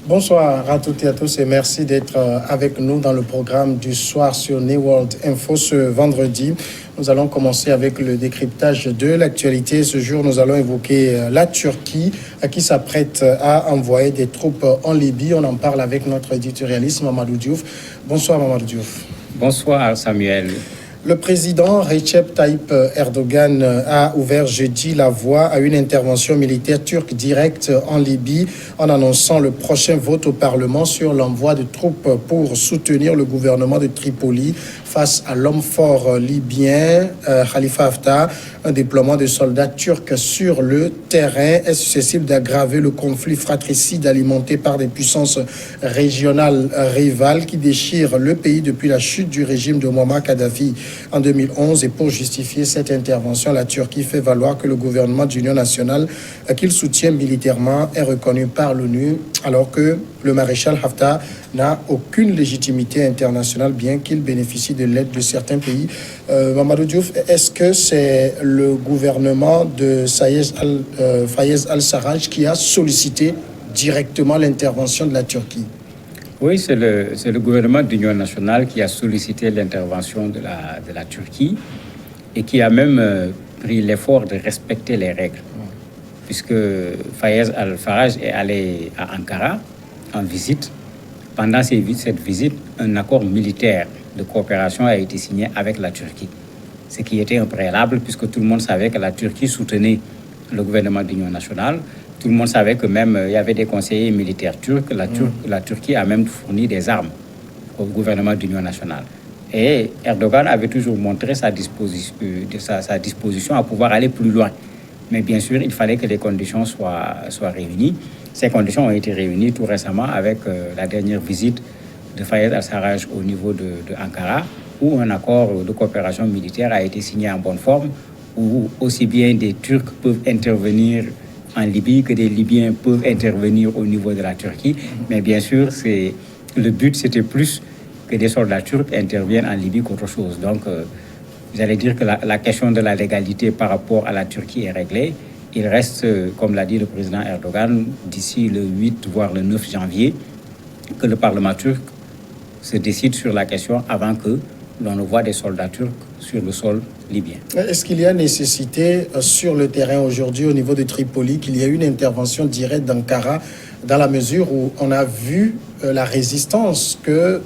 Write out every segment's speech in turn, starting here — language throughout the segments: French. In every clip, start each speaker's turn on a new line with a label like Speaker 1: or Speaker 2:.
Speaker 1: Bonsoir à toutes et à tous et merci d'être avec nous dans le programme du soir sur New World Info ce vendredi. Nous allons commencer avec le décryptage de l'actualité. Ce jour, nous allons évoquer la Turquie qui s'apprête à envoyer des troupes en Libye. On en parle avec notre éditorialiste Mamadou Diouf. Bonsoir Mamadou Diouf.
Speaker 2: Bonsoir Samuel.
Speaker 1: Le président Recep Tayyip Erdogan a ouvert jeudi la voie à une intervention militaire turque directe en Libye en annonçant le prochain vote au Parlement sur l'envoi de troupes pour soutenir le gouvernement de Tripoli face à l'homme fort libyen Khalifa Haftar. Un déploiement de soldats turcs sur le terrain est susceptible d'aggraver le conflit fratricide alimenté par des puissances régionales rivales qui déchirent le pays depuis la chute du régime de Muammar Kadhafi en 2011. Et pour justifier cette intervention, la Turquie fait valoir que le gouvernement d'union nationale qu'il soutient militairement est reconnu par l'ONU, alors que le maréchal Haftar n'a aucune légitimité internationale, bien qu'il bénéficie de l'aide de certains pays. Mamadou Diouf, est-ce que c'est le gouvernement de Fayez al-Sarraj qui a sollicité directement l'intervention de la Turquie?
Speaker 2: Oui, c'est le gouvernement d'union nationale qui a sollicité l'intervention de la Turquie et qui a même pris l'effort de respecter les règles. Puisque Fayez al-Sarraj est allé à Ankara en visite. Pendant cette visite, un accord militaire de coopération a été signé avec la Turquie. Ce qui était un préalable puisque tout le monde savait que la Turquie soutenait le gouvernement d'union nationale. Tout le monde savait que même il y avait des conseillers militaires turcs. La Turquie a même fourni des armes au gouvernement d'union nationale. Et Erdogan avait toujours montré sa disposition à pouvoir aller plus loin. Mais bien sûr, il fallait que les conditions soient réunies. Ces conditions ont été réunies tout récemment avec la dernière visite de Fayez al-Sarraj au niveau de Ankara, où un accord de coopération militaire a été signé en bonne forme, où aussi bien des Turcs peuvent intervenir en Libye que des Libyens peuvent intervenir au niveau de la Turquie. Mais bien sûr, le but, c'était plus que des soldats turcs interviennent en Libye qu'autre chose. Donc, j'allais dire que la question de la légalité par rapport à la Turquie est réglée. Il reste, comme l'a dit le président Erdogan, d'ici le 8 voire le 9 janvier, que le Parlement turc se décide sur la question avant que l'on envoie des soldats turcs sur le sol libyen.
Speaker 1: Est-ce qu'il y a nécessité sur le terrain aujourd'hui au niveau de Tripoli qu'il y ait une intervention directe d'Ankara dans la mesure où on a vu la résistance que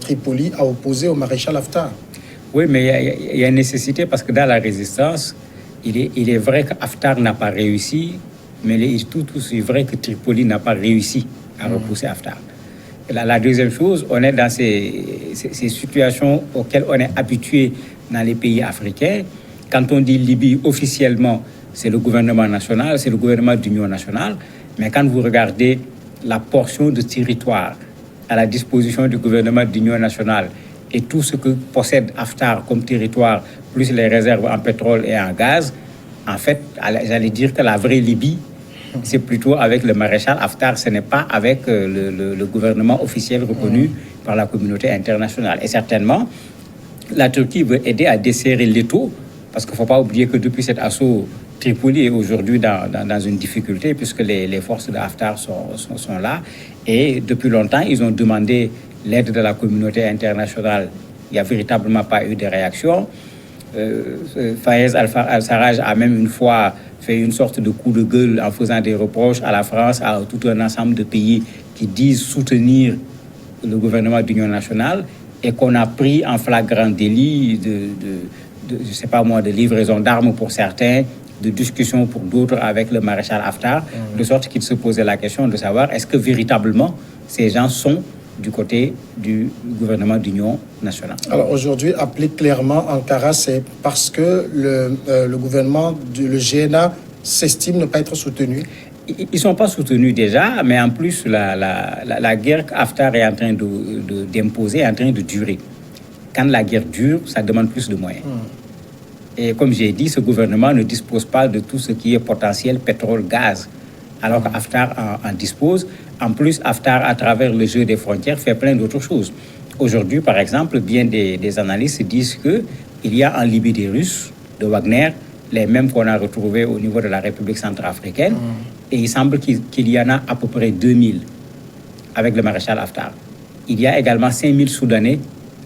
Speaker 1: Tripoli a opposée au maréchal Haftar?
Speaker 2: Oui, mais il y a nécessité parce que dans la résistance, il est vrai que Haftar n'a pas réussi, mais il est tout aussi vrai que Tripoli n'a pas réussi à repousser Haftar. La deuxième chose, on est dans ces situations auxquelles on est habitué dans les pays africains. Quand on dit Libye, officiellement, c'est le gouvernement national, c'est le gouvernement d'union nationale. Mais quand vous regardez la portion de territoire à la disposition du gouvernement d'union nationale et tout ce que possède Haftar comme territoire, plus les réserves en pétrole et en gaz, en fait, j'allais dire que la vraie Libye, c'est plutôt avec le maréchal Haftar, ce n'est pas avec le gouvernement officiel reconnu par la communauté internationale. Et certainement, la Turquie veut aider à desserrer l'étau, parce qu'il ne faut pas oublier que depuis cet assaut, Tripoli est aujourd'hui dans une difficulté, puisque les forces de Haftar sont là. Et depuis longtemps, ils ont demandé l'aide de la communauté internationale. Il n'y a véritablement pas eu de réaction. Fayez al-Sarraj a même une fois fait une sorte de coup de gueule en faisant des reproches à la France, à tout un ensemble de pays qui disent soutenir le gouvernement d'union nationale et qu'on a pris en flagrant délit je sais pas moi, de livraison d'armes pour certains, de discussion pour d'autres avec le maréchal Haftar, de sorte qu'il se posait la question de savoir est-ce que véritablement ces gens sont du côté du gouvernement d'union nationale.
Speaker 1: Alors aujourd'hui, appelé clairement Ankara, c'est parce que le gouvernement, le GNA s'estime ne pas être soutenu.
Speaker 2: Ils ne sont pas soutenus déjà, mais en plus, la guerre qu'Haftar est en train d'imposer est en train de durer. Quand la guerre dure, ça demande plus de moyens. Et comme j'ai dit, ce gouvernement ne dispose pas de tout ce qui est potentiel pétrole, gaz, alors qu'Haftar en dispose. En plus, Haftar, à travers le jeu des frontières, fait plein d'autres choses. Aujourd'hui, par exemple, bien des analystes disent qu'il y a en Libye des Russes, de Wagner, les mêmes qu'on a retrouvés au niveau de la République centrafricaine. Et il semble qu'il y en a à peu près 2000. avec le maréchal Haftar. Il y a également 5000 Soudanais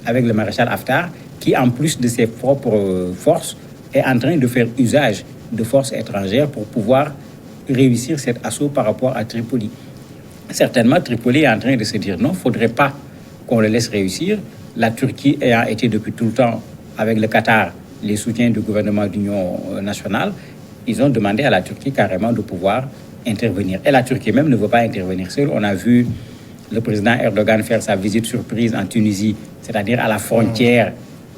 Speaker 2: avec le maréchal Haftar qui, en plus de ses propres forces, est en train de faire usage de forces étrangères pour pouvoir réussir cet assaut par rapport à Tripoli. Certainement, Tripoli est en train de se dire non, il ne faudrait pas qu'on le laisse réussir. La Turquie ayant été depuis tout le temps avec le Qatar, les soutiens du gouvernement d'union nationale, ils ont demandé à la Turquie carrément de pouvoir intervenir. Et la Turquie même ne veut pas intervenir seule. On a vu le président Erdogan faire sa visite surprise en Tunisie, c'est-à-dire à la frontière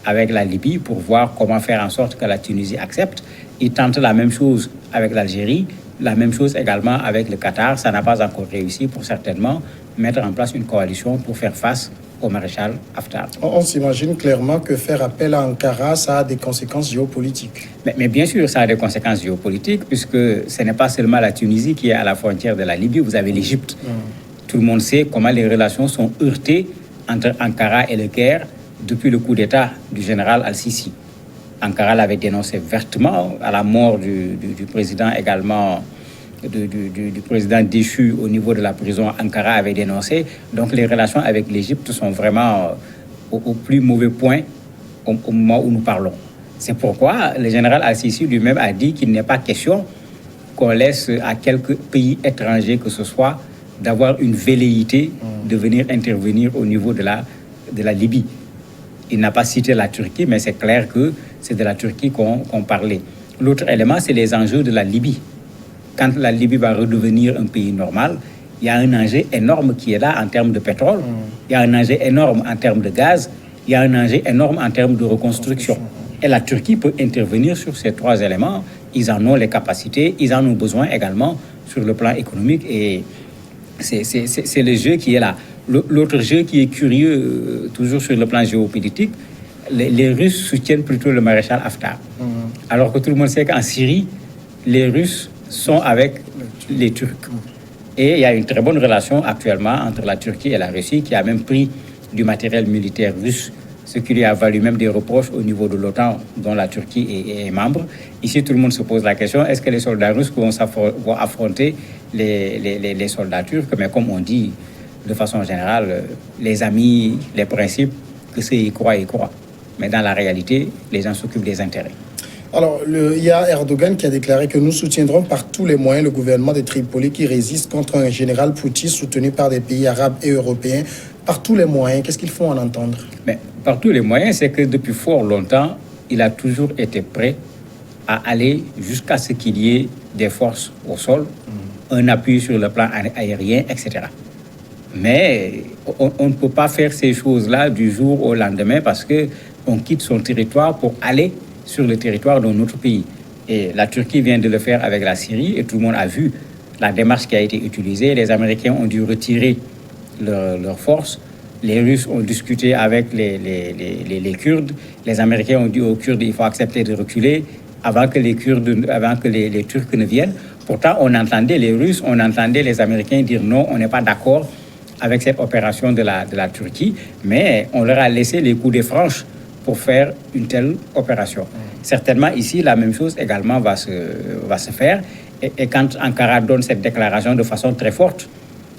Speaker 2: avec la Libye, pour voir comment faire en sorte que la Tunisie accepte. Il tente la même chose avec l'Algérie, la même chose également avec le Qatar. Ça n'a pas encore réussi pour certainement mettre en place une coalition pour faire face au maréchal Haftar.
Speaker 1: On s'imagine clairement que faire appel à Ankara, ça a des conséquences géopolitiques.
Speaker 2: Mais bien sûr, ça a des conséquences géopolitiques, puisque ce n'est pas seulement la Tunisie qui est à la frontière de la Libye, vous avez l'Égypte. Tout le monde sait comment les relations sont heurtées entre Ankara et le Caire depuis le coup d'État du général Al-Sisi. Ankara l'avait dénoncé vertement à la mort du président également, du président déchu au niveau de la prison. Ankara avait dénoncé. Donc les relations avec l'Égypte sont vraiment au plus mauvais point au moment où nous parlons. C'est pourquoi le général Al-Sisi lui-même a dit qu'il n'est pas question qu'on laisse à quelques pays étrangers que ce soit d'avoir une velléité de venir intervenir au niveau de la Libye. Il n'a pas cité la Turquie, mais c'est clair que c'est de la Turquie qu'on parlait. L'autre élément, c'est les enjeux de la Libye. Quand la Libye va redevenir un pays normal, il y a un enjeu énorme qui est là en termes de pétrole, il y a un enjeu énorme en termes de gaz, il y a un enjeu énorme en termes de reconstruction. Et la Turquie peut intervenir sur ces trois éléments. Ils en ont les capacités, ils en ont besoin également sur le plan économique, et c'est le jeu qui est là. L'autre jeu qui est curieux, toujours sur le plan géopolitique, les Russes soutiennent plutôt le maréchal Haftar. Alors que tout le monde sait qu'en Syrie, les Russes sont avec les Turcs. Et il y a une très bonne relation actuellement entre la Turquie et la Russie, qui a même pris du matériel militaire russe, ce qui lui a valu même des reproches au niveau de l'OTAN, dont la Turquie est membre. Ici, tout le monde se pose la question, est-ce que les soldats russes vont affronter les soldats turcs? Mais comme on dit, de façon générale, les amis, les principes, que ceux y croient, y croient. Mais dans la réalité, les gens s'occupent des intérêts.
Speaker 1: Alors, il y a Erdogan qui a déclaré que nous soutiendrons par tous les moyens le gouvernement de Tripoli qui résiste contre un général Poutine soutenu par des pays arabes et européens. Par tous les moyens, qu'est-ce qu'il faut en entendre?
Speaker 2: Mais par tous les moyens, c'est que depuis fort longtemps, il a toujours été prêt à aller jusqu'à ce qu'il y ait des forces au sol, un appui sur le plan aérien, etc. Mais on ne peut pas faire ces choses-là du jour au lendemain parce qu'on quitte son territoire pour aller sur le territoire d'un autre pays. Et la Turquie vient de le faire avec la Syrie et tout le monde a vu la démarche qui a été utilisée. Les Américains ont dû retirer leurs forces. Les Russes ont discuté avec les Kurdes. Les Américains ont dit aux Kurdes il faut accepter de reculer avant que les Turcs ne viennent. Pourtant, on entendait les Russes, on entendait les Américains dire non, on n'est pas d'accord avec cette opération de la Turquie, mais on leur a laissé les coups de franche pour faire une telle opération. Certainement, ici, la même chose également va se faire. Et quand Ankara donne cette déclaration de façon très forte,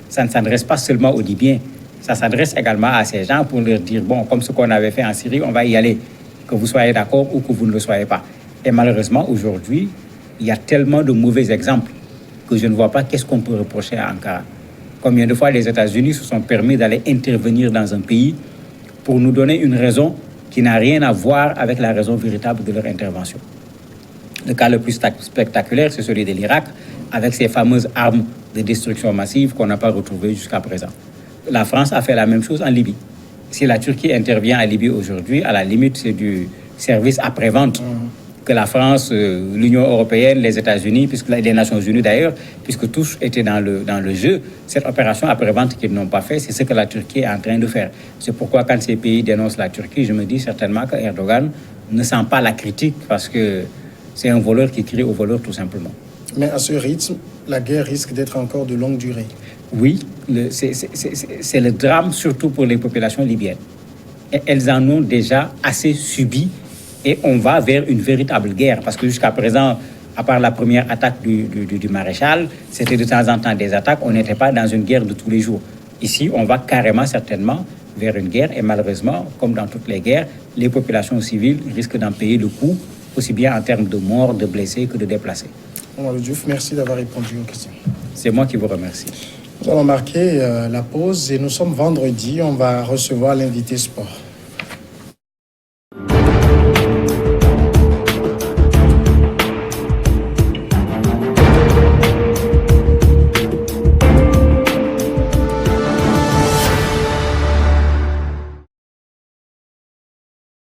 Speaker 2: ça ne s'adresse pas seulement aux Libyens, ça s'adresse également à ces gens pour leur dire, bon, comme ce qu'on avait fait en Syrie, on va y aller, que vous soyez d'accord ou que vous ne le soyez pas. Et malheureusement, aujourd'hui, il y a tellement de mauvais exemples que je ne vois pas qu'est-ce qu'on peut reprocher à Ankara. Combien de fois les États-Unis se sont permis d'aller intervenir dans un pays pour nous donner une raison qui n'a rien à voir avec la raison véritable de leur intervention. Le cas le plus spectaculaire, c'est celui de l'Irak, avec ces fameuses armes de destruction massive qu'on n'a pas retrouvées jusqu'à présent. La France a fait la même chose en Libye. Si la Turquie intervient en Libye aujourd'hui, à la limite, c'est du service après-vente que la France, l'Union européenne, les États-Unis, puisque les Nations Unies d'ailleurs, puisque tous étaient dans le jeu, cette opération après-vente qu'ils n'ont pas fait, c'est ce que la Turquie est en train de faire. C'est pourquoi quand ces pays dénoncent la Turquie, je me dis certainement que Erdogan ne sent pas la critique parce que c'est un voleur qui crie au voleur tout simplement.
Speaker 1: Mais à ce rythme, la guerre risque d'être encore de longue durée.
Speaker 2: Oui, c'est le drame surtout pour les populations libyennes. Et elles en ont déjà assez subi. Et on va vers une véritable guerre. Parce que jusqu'à présent, à part la première attaque du maréchal, c'était de temps en temps des attaques. On n'était pas dans une guerre de tous les jours. Ici, on va carrément, certainement, vers une guerre. Et malheureusement, comme dans toutes les guerres, les populations civiles risquent d'en payer le coût, aussi bien en termes de morts, de blessés que de déplacés.
Speaker 1: Mamadou Diouf, merci d'avoir répondu aux questions.
Speaker 2: C'est moi qui vous remercie.
Speaker 1: Nous allons marquer la pause et nous sommes vendredi. On va recevoir l'invité sport.